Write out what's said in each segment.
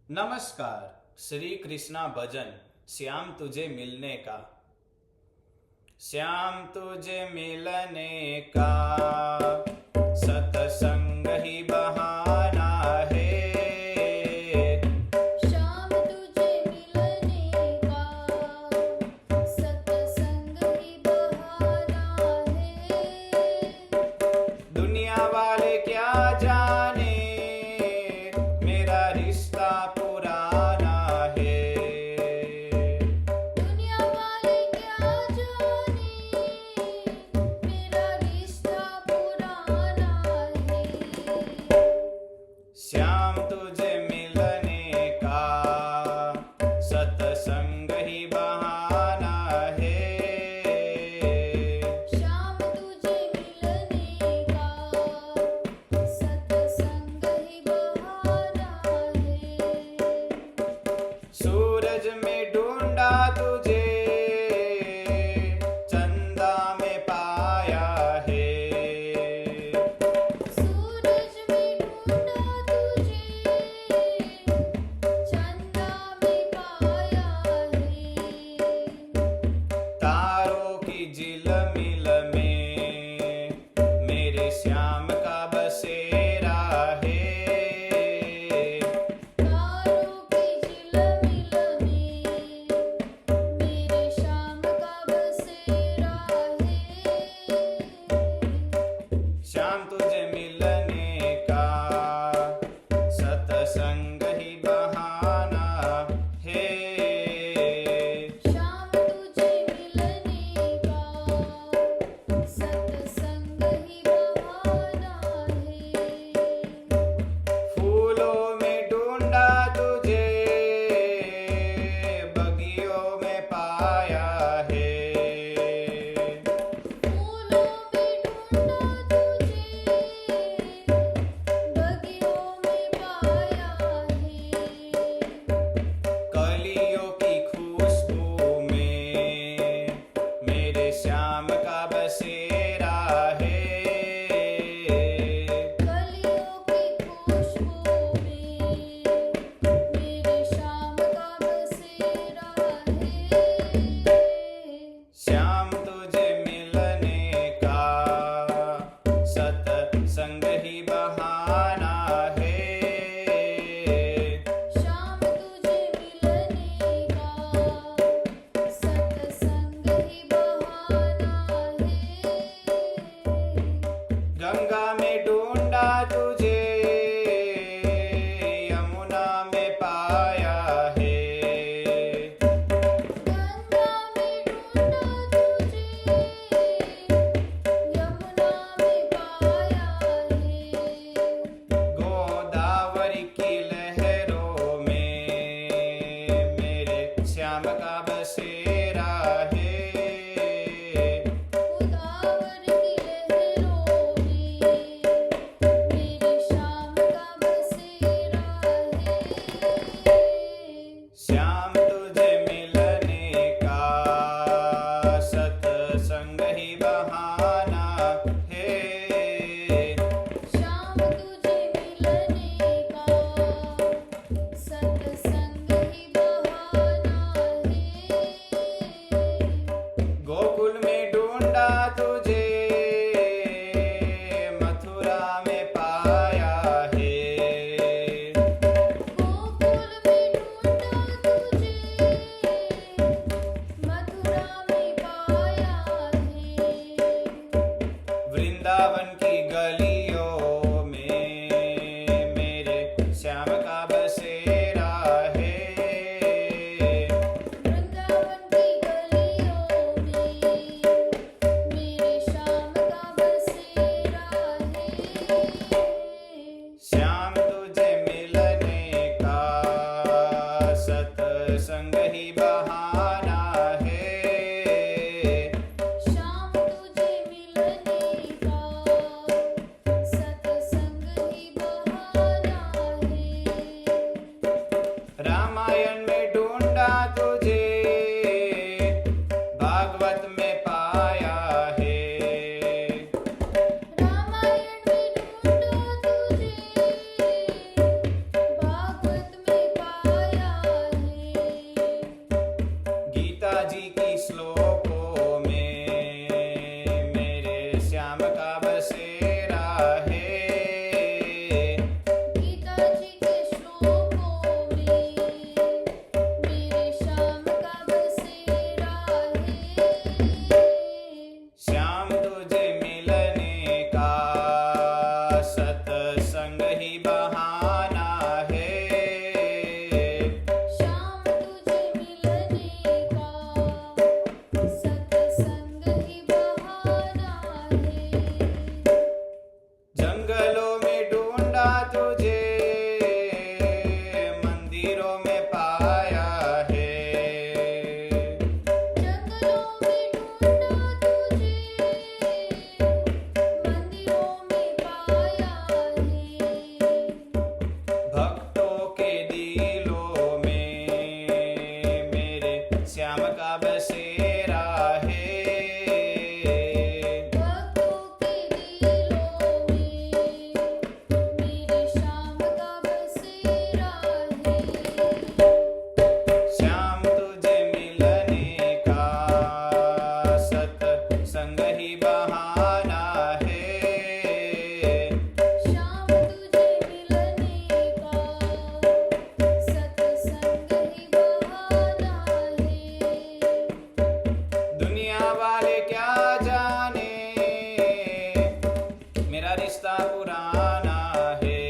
नमस्कार। श्री कृष्णा भजन श्याम तुझे मिलने का। श्याम तुझे मिलने का सतसंग ही बहाना है। श्याम तुझे मिलने का सत्संग ही बहाना है। दुनिया वाले क्या जाने मेरा रिश्ता पुराना है। दुनिया वाले क्या जाने मेरा रिश्ता पुराना है। श्याम तुझे मिलने का सतसंग ही बहाना है। श्याम तुझे मिलने का सत्संग ही बहाना है। सूरज में ढूंढा तुझे चंदा में पाया है। सूरज में ढूंढा तुझे चंदा में पाया है। तारों की झिलमिल में मेरे श्याम का बसेरा है। तारों की झिलमिल में मेरे श्याम का बसेरा है। श्याम तुझे मिलने का सतसंग ही बहाना है। श्याम तुझे मिलने का सत्संग ही बहाना है। फूलों में ढूंढा तुझे बगियों में पाया है। फूलों में ढूंढा तुझे बगियों में पाया है। कलियों की खुशबू में मेरे श्याम का बसेरा है। कलियों की खुशबू में मेरे श्याम का बसेरा है। श्याम तुझे मिलने का सतसंग ही बहाना है। श्याम तुझे मिलने का सत्संग ही बहाना है। गंगा में ढूंढा तुझे यमुना में पाया है। गंगा में ढूंढा तुझे यमुना में पाया है। गोदावरी की लहरों में मेरे श्याम का बसेरा है। गोदावरी की लहरों में मेरे श्याम का बसेरा है। श्याम तुझे मिलने का सतसंग ही बहाना है। श्याम तुझे मिलने का सत्संग ही बहाना है। गोकुल में ढूंढा तुझे मथुरा में पाया है। गोकुल में ढूंढा तुझे मथुरा में पाया है। वृंदावन की गलियों में मेरे श्याम का बसेरा है। वृंदावन की गलियों में मेरे श्याम का बसेरा है। श्याम तुझे मिलने का सतसंग ही बहाना है। श्याम तुझे मिलने का सत्संग ही बहाना है। रामायण में ढूंढा तुझे भागवत में पाया है। रामायण में ढूंढा तुझे भागवत में पाया जी की श्लोकों में मेरे श्याम का बसेरा है। गीता जी के श्लोकों में मेरे श्याम का बसेरा है। श्याम तुझे मिलने का सत्संग ही बहाना है। श्याम तुझे मिलने का सत्संग ही बहाना है। जंगलों में ढूंढा तुझे मंदिरों में पाया है। जंगलों में ढूंढा तुझे मंदिरों में पाया है। भक्तों के दिलों में मेरे श्याम का बसेरा है। भक्तों के दिलों में मेरे श्याम का बसेरा है। श्याम तुझे मिलने का सत्संग ही बहाना है। श्याम तुझे मिलने का सत्संग ही बहाना है। दुनिया वाले क्या जाने मेरा रिश्ता पुराना है।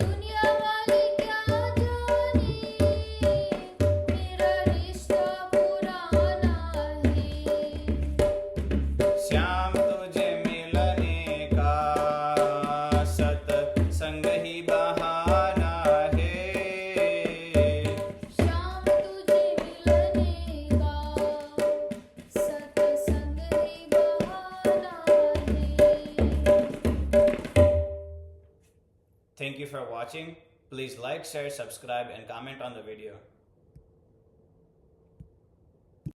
दुनिया वाले क्या जाने मेरा रिश्ता पुराना है। श्याम तुझे मिलने का सत्संग ही बहाना है। श्याम तुझे मिलने का सत्संग ही बहाना है। Thank you for watching. Please like, share, subscribe and comment on the video.